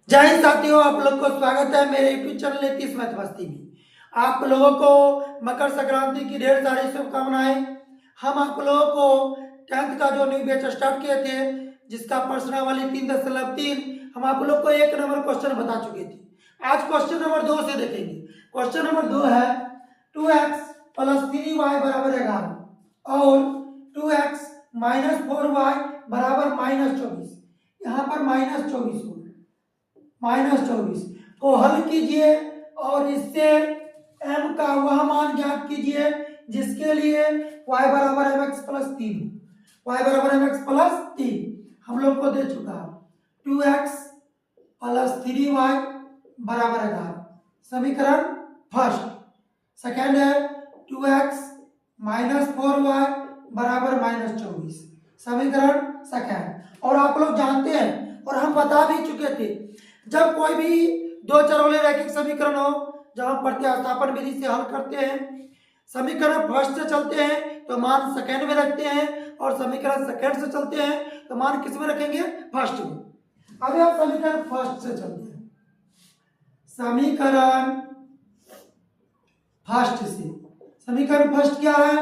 जय हिंद साथियों, आप लोग को स्वागत है मेरे यूट्यूब चैनल नीतीश मैथ मस्ती में। आप लोगों को मकर संक्रांति की ढेर सारी शुभकामनाएं। हम आप लोगों को 10th का जो न्यू बैच स्टार्ट किए थे, जिसका प्रश्नावली 3.3 हम आप लोग को एक नंबर क्वेश्चन बता चुके थे। आज क्वेश्चन नंबर 2 से देखेंगे। क्वेश्चन नंबर 2 है 2x प्लस 3y बराबर 11 और 2x माइनस 4y बराबर माइनस 24। यहाँ पर माइनस 24 को को हल कीजिए और इससे m का वह मान ज्ञात कीजिए जिसके लिए y बराबर mx प्लस 3 y बराबर mx प्लस 3 हम लोग को दे चुका है। 2x प्लस 3y बराबर 11 समीकरण फर्स्ट। सेकेंड है 2x माइनस 4y बराबर माइनस 24 समीकरण सेकेंड। और आप लोग जानते हैं और हम बता भी चुके थे, जब कोई भी दो चर वाले रैखिक समीकरण हो, जब हम प्रतिस्थापन विधि से हल करते हैं, समीकरण फर्स्ट से चलते हैं तो मान सेकेंड में रखते हैं और समीकरण सेकेंड से चलते हैं तो मान किस में रखेंगे? फर्स्ट में। अभी आप समीकरण फर्स्ट से चलते हैं। समीकरण फर्स्ट से समीकरण फर्स्ट क्या है?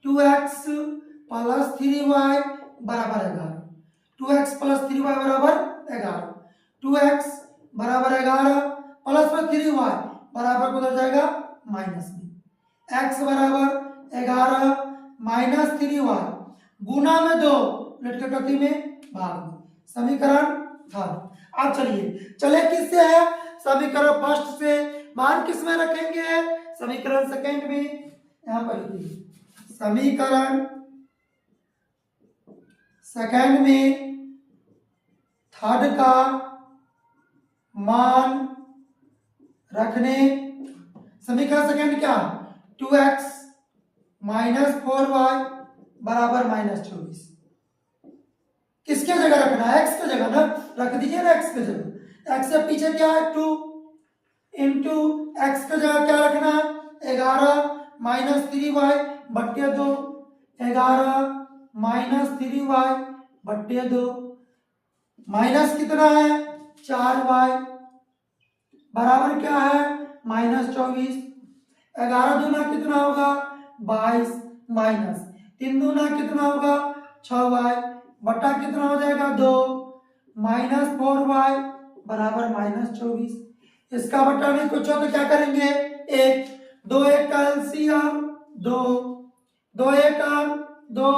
2x प्लस 3y बराबर 11। 2x प्लस 3y बराबर 11। 2x बराबर 11 प्लस में 3y बराबर को हो जाएगा माइनस में। x बराबर 11 माइनस 3y गुना में 2 उलट के गति में भाग में समीकरण थर्ड। अब चले किससे है? समीकरण फर्स्ट से मान किस में रखेंगे? समीकरण सेकेंड में। यहां पर लिखिए समीकरण सेकेंड में थर्ड का मान रखने। समीकरण सेकेंड क्या? 2x माइनस 4y बराबर माइनस 24। किसके जगह रखना है? x की जगह ना, रख दीजिए ना x की जगह। x से पीछे क्या है? 2 इंटू x की जगह क्या रखना है? 11 माइनस 3y बट्टे 2। 11 माइनस 3y बट्टे 2 माइनस कितना है? 4y बराबर क्या है? माइनस 24। 11 दूना कितना होगा? 22 माइनस 3 दूना कितना होगा? 6y बटा कितना हो जाएगा? 2 माइनस 4y बराबर माइनस 24। इसका बटा में कुछ हो तो क्या करेंगे? 1 2 1 का एलसीएम 2 2 1 का 2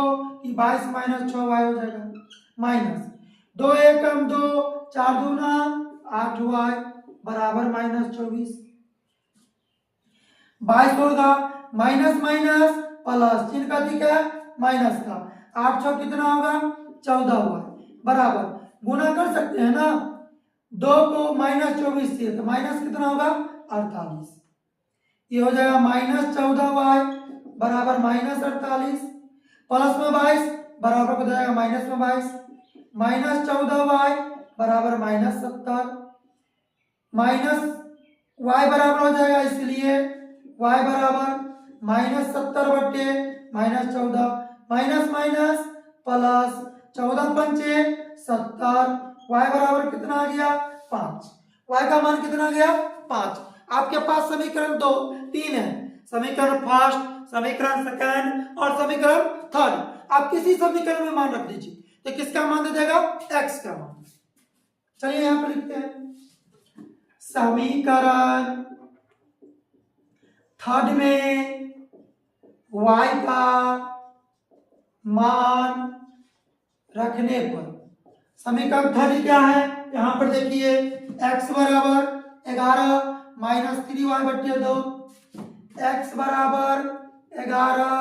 22 माइनस 6y हो जाएगा माइनस 2 1 कम 2 4 दूना 8y बराबर माइनस 24। 22 होगा माइनस माइनस प्लस, चिन्ह का दिखा माइनस का। 8 6 कितना होगा? 14y बराबर गुना कर सकते हैं ना 2 को माइनस 24 से, तो माइनस कितना होगा? 48। ये हो जाएगा माइनस 14y बराबर माइनस 48 प्लस में 22 बराबर हो जाएगा माइनस में 22 माइनस 14y बराबर माइनस 70 माइनस y बराबर हो जाएगा, इसलिए y बराबर माइनस 70 बट्टे माइनस 14 माइनस माइनस प्लस 14 पंचे 70 y बराबर कितना आ गया? 5। y का मान कितना गया? 5। आपके पास समीकरण 2 3 है, समीकरण फर्स्ट, समीकरण सेकंड और समीकरण थर्ड। आप किसी समीकरण में मान रख दीजिए तो किसका मान दे देगा? x का मान। चलिए यहां पर लिखते हैं समीकरण थर्ड में y का मान रखने पर समीकरण थर्ड क्या है? यहां पर देखिए x बराबर 11 माइनस 3y बट्टे 2 x बराबर 11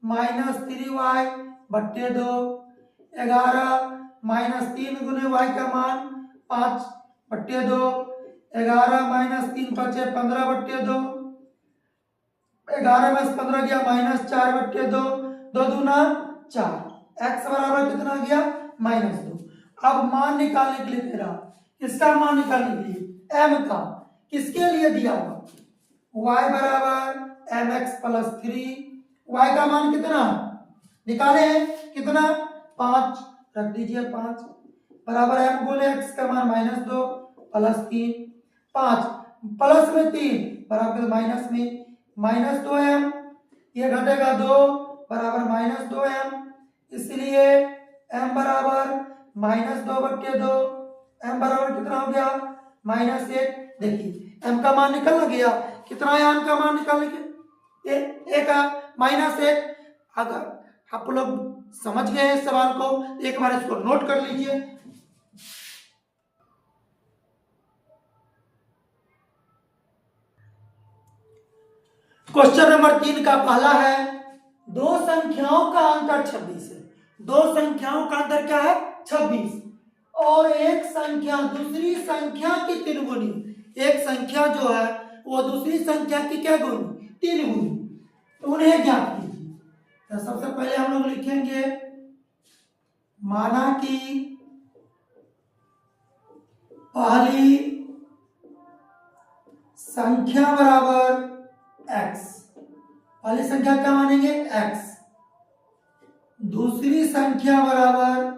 माइनस 3y बट्टे 2 11 माइनस 3 गुने y का मान 5 बट्टे 2 11 माइनस 3 बचे 15 बट्टे 2 11 में 15 गया माइनस 4 बट्टे 2 2 दूना 4 x बराबर कितना गया? माइनस 2। अब मान निकालने के लिए तेरा किसका मान निकालने के लिए? m का। किसके लिए दिया हुआ? y बराबर mx प्लस 3। y का मान कितना निकाले हैं? कितना? 5 रख दीजिए 5 बराबर m गुने x का मान -2 प्लस 3, 5 प्लस में 3 बराबर माइनस में -2m, ये घटेगा 2 बराबर -2m, इसलिए m बराबर -2/2, m बराबर कितना हो गया -1। देखिए m का मान निकल गया, कितना है m का मान निकालने के एक -1। अगर आप लोग समझ गए इस सवाल को, एक बार इसको नोट कर लीजिए। क्वेश्चन नंबर 3 का पहला है, दो संख्याओं का अंतर 26 है। दो संख्याओं का अंतर क्या है 26, और एक संख्या दूसरी संख्या की 3 गुनी। एक संख्या जो है वो दूसरी संख्या की क्या गुनी 3 गुनी, तो उन्हें ज्ञात कीजिए। तो सबसे पहले हम लोग लिखेंगे, माना कि पहली संख्या बराबर x, पहली संख्या क्या मानेंगे x, दूसरी संख्या बराबर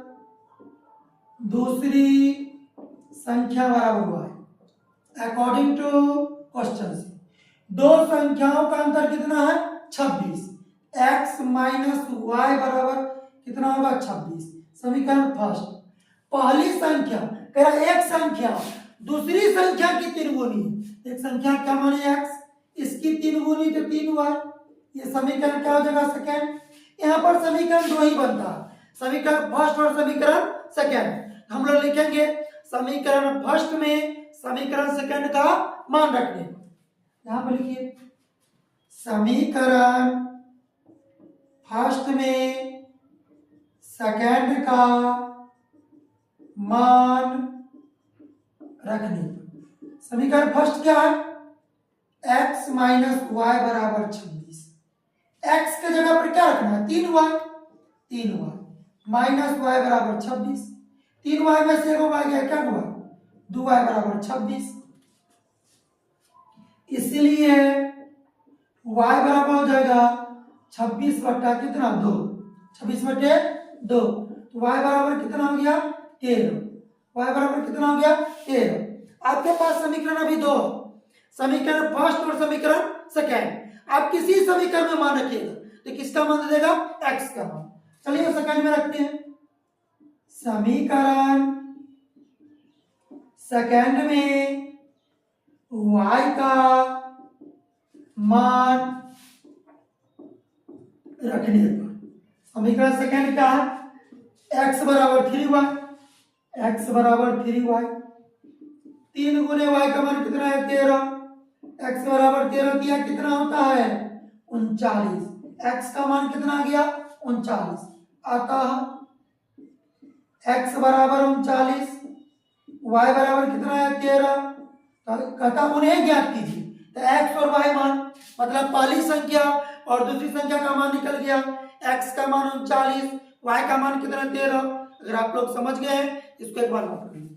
y। अकॉर्डिंग टू क्वेश्चन, दो संख्याओं का अंतर कितना है 26, x माइनस वाई बराबर कितना होगा 26। समीकरण फर्स्ट, पहली संख्या कह रहा एक संख्या दूसरी संख्या की 3 गुनी। एक संख्या क्या माने x, इसकी 3 गुनी तो 3y, ये समीकरण क्या हो जाएगा सेकेंड। यहाँ पर समीकरण 2 ही बनता है, समीकरण फर्स्ट और समीकरण सेकेंड। हम लोग लिखेंगे समीकरण फर्स्ट में समीकरण सेकेंड का मान रखने, यहाँ पर लिखिए समीकरण फर्स्ट में सेकेंड का मान रखने। समीकरण फर्स्ट क्या है, x माइनस वाई बराबर 26। x के जगह पर क्या रखना है 3y माइनस वाई बराबर 26। 3y में से एगो y गया, क्या हुआ 2y बराबर 26। इसलिए y बराबर हो जाएगा 26 बटा कितना 2, 26 बटे 2, तो y बराबर कितना हो गया 13। y बराबर कितना हो गया 13। आपके पास समीकरण अभी 2, समीकरण फर्स्ट और समीकरण सेकेंड। आप किसी समीकरण में मान रखिएगा तो किसका मान देगा x का मान। चलिए सेकेंड में रखते हैं, समीकरण सेकेंड में y का मान रखने पर समीकरण सेकेंड क्या है, x बराबर 3y, x बराबर 3y, 3 गुने y का मान कितना है 13, x बराबर 13 दिया कितना होता है 39, x का मान कितना आ गया 39, अतः x बराबर 39, y बराबर कितना है 13, कहता उन्हें ज्ञात कीजिए। तो x और y मान, मतलब पहली संख्या और दूसरी संख्या का मान निकल गया, x का मान 39, y का मान कितना 13। अगर आप लोग समझ गए हैं इसको एक बार नोट कर लीजिए।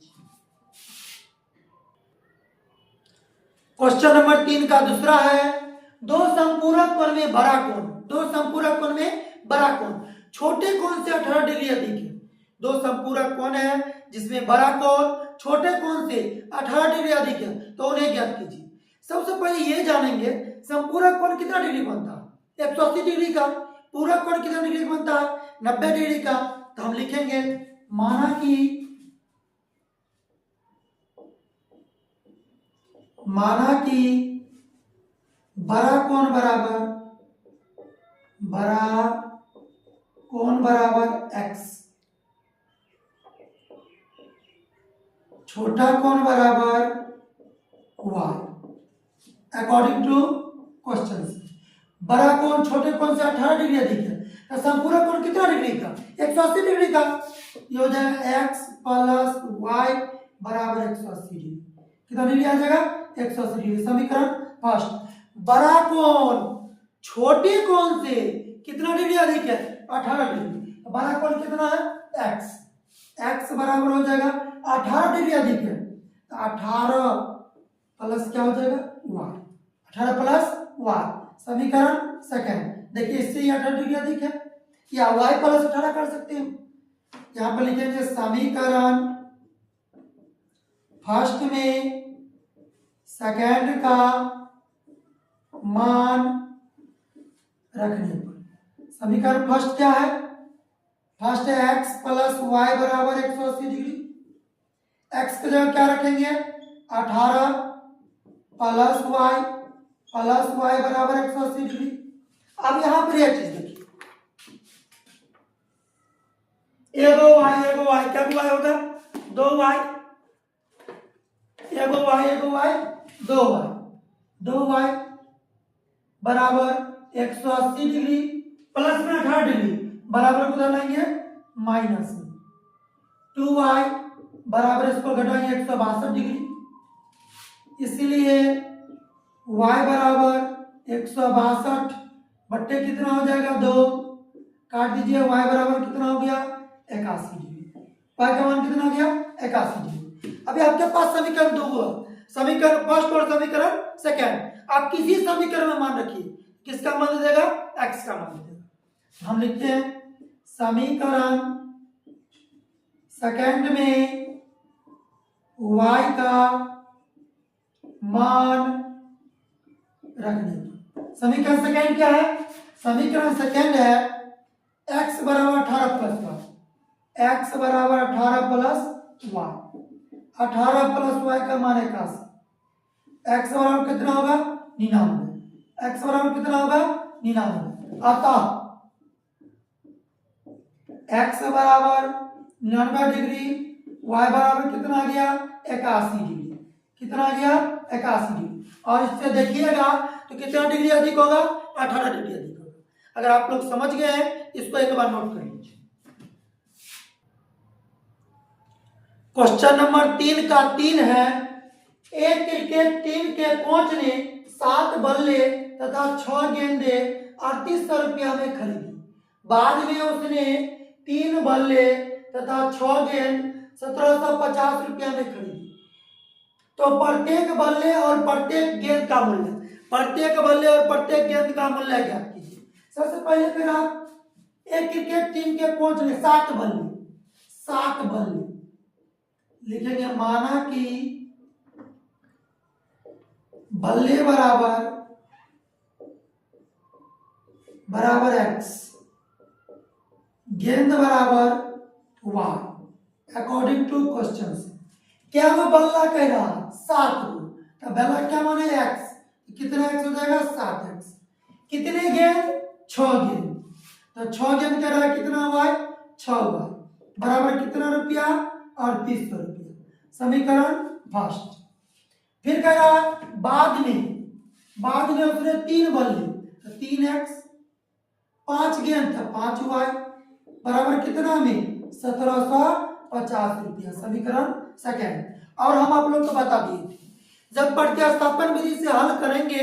क्वेश्चन नंबर 3 का दूसरा है, दो संपूरक कोण में बड़ा कोण, दो संपूरक कोण में बड़ा कोण छोटे कोण से 18 डिग्री अधिक है। दो संपूरक कोण है जिसमें बड़ा कोण छोटे कोण से 18 डिग्री अधिक है, तो उन्हें ज्ञात कीजिए। सबसे पहले ये जानेंगे संपूरक कोण कितना डिग्री बनता है 180 डिग्री का, पूरक कोण कितना डिग्री बनता है 90 डिग्री का। तो हम लिखेंगे माना कि बड़ा कोण बराबर x, छोटा कोण बराबर y। अकॉर्डिंग टू क्वेश्चन, बड़ा कोण छोटे कोण से 18 डिग्री अधिक है, तो संपूरक कोण कितना डिग्री का 180 डिग्री का। ये हो जाएगा x प्लस y बराबर 180 डिग्री। कितना डिग्री आ जाएगा 180 डिग्री। समीकरण फर्स्ट, बड़ा कोण छोटे कोण से कितना डिग्री अधिक है 18 डिग्री, तो बड़ा कोण कितना है x बराबर हो जाएगा 18 डिग्री अधिक है, तो 18 प्लस क्या हो जाएगा y, 18 प्लस y। समीकरण सेकेंड, देखिए इससे ही 18 डिग्री अधिक है, या y प्लस 18 कर सकते हैं। यहां पर लिखेंगे समीकरण फर्स्ट में सेकंड का मान रखने पर समीकरण फर्स्ट क्या है? फर्स्ट है x प्लस वाई बराबर 180 डिग्री। x की जगह क्या रखेंगे? 18 प्लस वाई बराबर 180 डिग्री। अब यहां पर यह चीज देखिए, एगो वाई क्या वाई होगा? 2y, एगो वाई 2y बराबर 180 डिग्री प्लस में 18 डिग्री बराबर को लेंगे माइनस में 2y बराबर इसको घटाएंगे 162 डिग्री। इसलिए y बराबर 162 बट्टे कितना हो जाएगा? 2, काट दीजिए। y बराबर कितना हो गया? 81 डिग्री। y का मान कितना हो गया? 81 डिग्री। अभी आपके पास समीकरण दो हुआ, समीकरण फर्स्ट और समीकरण सेकंड। आप किसी समीकरण में मान रखिए, किसका मान दे देगा? x का मान दे देगा। हम लिखते हैं समीकरण सेकंड में y का मान रखने। समीकरण सेकंड क्या है? समीकरण सेकंड है x बराबर 18 प्लस y, x बराबर 18 प्लस y, 18 प्लस y का मान 81। x बराबर कितना होगा? 99। x बराबर कितना होगा? 99। अतः x बराबर 99 डिग्री, y बराबर कितना आ गया? 81 डिग्री। कितना आ गया? 81 डिग्री। और इससे देखिएगा तो कितना डिग्री अधिक होगा? 18 डिग्री अधिक होगा। अगर आप लोग समझ गए हैं, इसको एक बार नोट कर लीजिए। क्वेश्चन नंबर 3 का 3 है, एक क्रिकेट टीम के कोच ने 7 बल्ले तथा 6 गेंदे 3800 रुपया में खरीदी। बाद में उसने 3 बल्ले तथा 6 गेंद 1750 रुपया में खरीदी। तो प्रत्येक बल्ले और प्रत्येक गेंद का मूल्य, प्रत्येक बल्ले और प्रत्येक गेंद का मूल्य ज्ञात कीजिए। सबसे पहले फिर आप एक क्रिकेट टीम के कोच ने 7 बल्ले लिखेंगे। माना कि बल्ले बराबर x, गेंद बराबर y, अकॉर्डिंग टू क्वेश्चन। क्या वो बल्ला कह रहा? 7 को, तो बल्ला क्या माने? x, कितना x हो जाएगा? 7x। कितने गेंद? 6 गेंद, तो 6 गेंद कह रहा है कितना y? 6y बराबर कितना रुपया? 3800 रुपया। समीकरण फर्स्ट। फिर कह रहा बाद में उसने 3 बल्ले, तो 3x, 5 गेंद था 5y बराबर कितना में? 1750 रुपया। समीकरण सेकंड। और हम आप लोग को बता दिए थे, जब प्रतिस्थापन विधि से हल करेंगे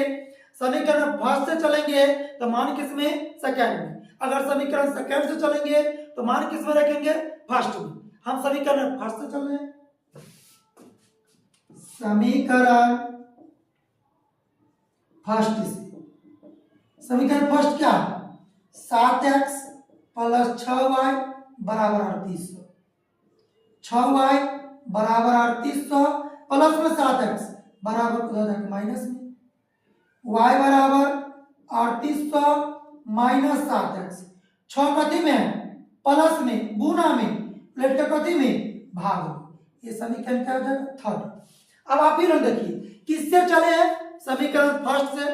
समीकरण फर्स्ट से चलेंगे तो मान किस में? सेकंड में। अगर समीकरण सेकंड से चलेंगे तो मान किस में रखेंगे? फर्स्ट में। हम समीकरण फर्स्ट से चल रहे हैं। समीकरण फर्स्ट से, समीकरण फर्स्ट क्या? 7x प्लस 6y बराबर 3800, 6y बराबर 3800 प्लस में 7x बराबर माइनस में, y बराबर 3800 माइनस 7x। 6 कथी में? प्लस में, गुना में, प्लेट के कथी में? भाग में। ये समीकरण क्या हो जाएगा? थर्ड। अब आप ही लोग देखिए किससे चले हैं? समीकरण फर्स्ट से।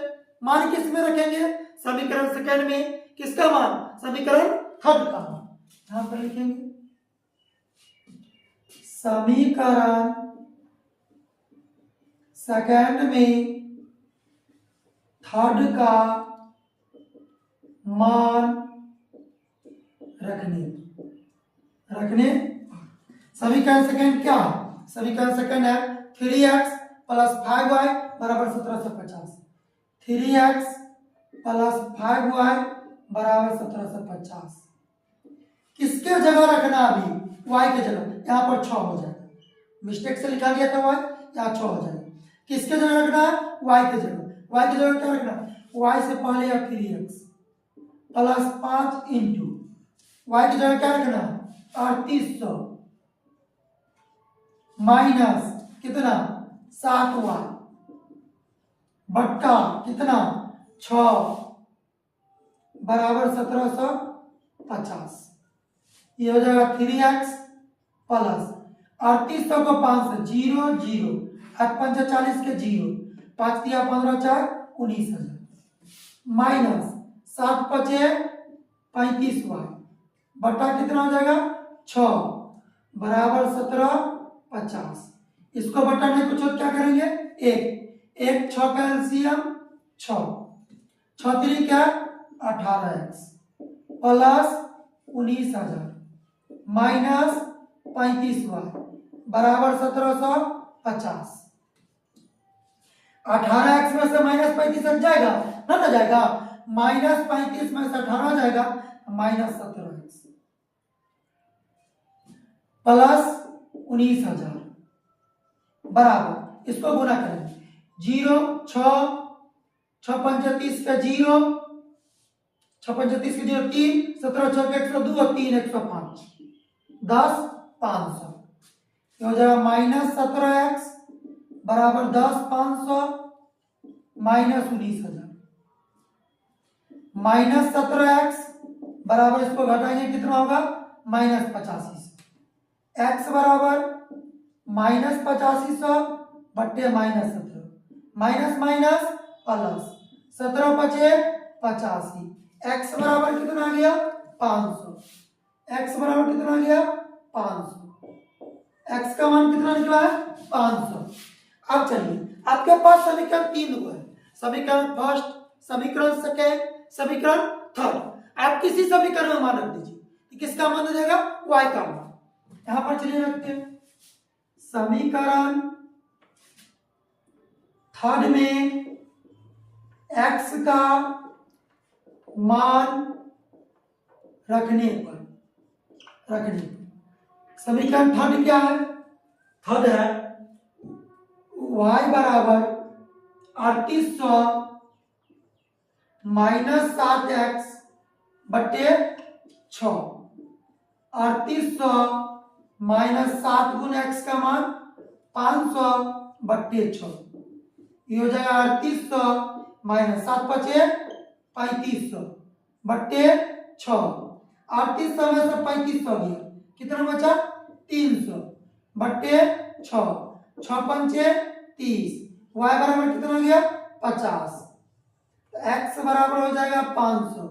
मान किस में रखेंगे? समीकरण सेकंड में। किसका मान? समीकरण थर्ड का मान। यहां पर लिखेंगे समीकरण सेकंड में थर्ड का मान रखने। समीकरण सेकंड क्या? समीकरण सेकंड है 3x प्लस 5y बराबर 1750। 3x प्लस 5y बराबर 1750। किसके जगह रखना? अभी y के जगह। यहाँ पर 6 हो जाएगा, मिस्टेक से लिखा गया था y, यहाँ 6 हो जाएगा। किसके जगह रखना है? y के जगह। y की जगह क्या रखना? y से पहले या 3x प्लस 5 इंटू y की जगह क्या रखना? 3800 माइनस कितना 7y बट्टा कितना 6 बराबर 1750। ये हो जाएगा 3x प्लस 3800 को 5 से 0 0 8 5 40 के 0 5 दिया 15 4 19,000 माइनस 7 5 35y बटा कितना हो जाएगा 6 बराबर 1750। इसको बटाने को क्या करेंगे 1 6 का एलसीएम 6 6 3 क्या 18x प्लस 19,000 माइनस 35y बराबर 1750। 18x में से माइनस 35 हट जाएगा ना जाएगा, माइनस 35 में से 18 जाएगा माइनस 17x प्लस 19,000 बराबर इसको गुना करेंगे 0 6 6 35 का 0 6 35 के 0 3 17 6 के 102 और 3 105 10 500 हो जाएगा माइनस 17x बराबर 10 500 माइनस 19,000 माइनस 17x बराबर इसको घटाएंगे कितना होगा माइनस 85 से x बराबर माइनस 8500 बट्टे minus 17 minus minus plus 17 × 5 = 85 x बराबर कितना आ गया 500 x बराबर कितना आ गया 500 x का मान कितना निकला है 500। अब चलिए आपके पास समीकरण 3 हुआ है, समीकरण फर्स्ट, समीकरण सेकेंड, समीकरण थर्ड। आप किसी समीकरण में मान रख दीजिए, किसका मान हो जाएगा y का मान। यहां पर चलिए रखते हैं समीकरण थर्ड में x का मान रखने पर समीकरण थर्ड क्या है, थर्ड है y बराबर 3800 माइनस 7x बट्टे 6 3800 माइनस 7 गुण x का मान 500 बट्टे 6 ये हो जाएगा 3800 माइनस 7 5 3500 बट्टे 6 3800 में से 3500 गया कितना बचा 300 बट्टे 6 6 5 30 y बराबर कितना हो गया 50 x बराबर हो जाएगा 500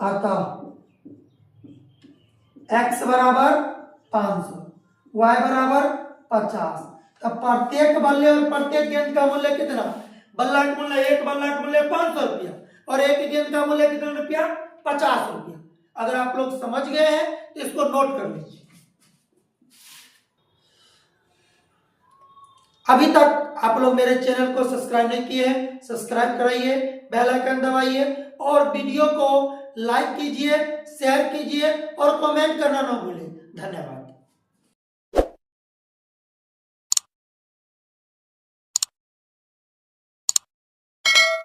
आता x बराबर 500 y बराबर 50। तब प्रत्येक बल्ले और प्रत्येक गेंद का मूल्य कितना, बल्ला का मूल्य एक बल्ला का मूल्य 500 रुपया और एक गेंद का मूल्य कितना रुपया 50 रुपया। अगर आप लोग समझ गए हैं तो इसको नोट कर लीजिए। अभी तक आप लोग मेरे चैनल को सब्सक्राइब नहीं किए हैं, सब्सक्राइब कराइए, बेल आइकन दबाइए और वीडियो को लाइक कीजिए, शेयर कीजिए और कमेंट करना ना भूलें। धन्यवाद।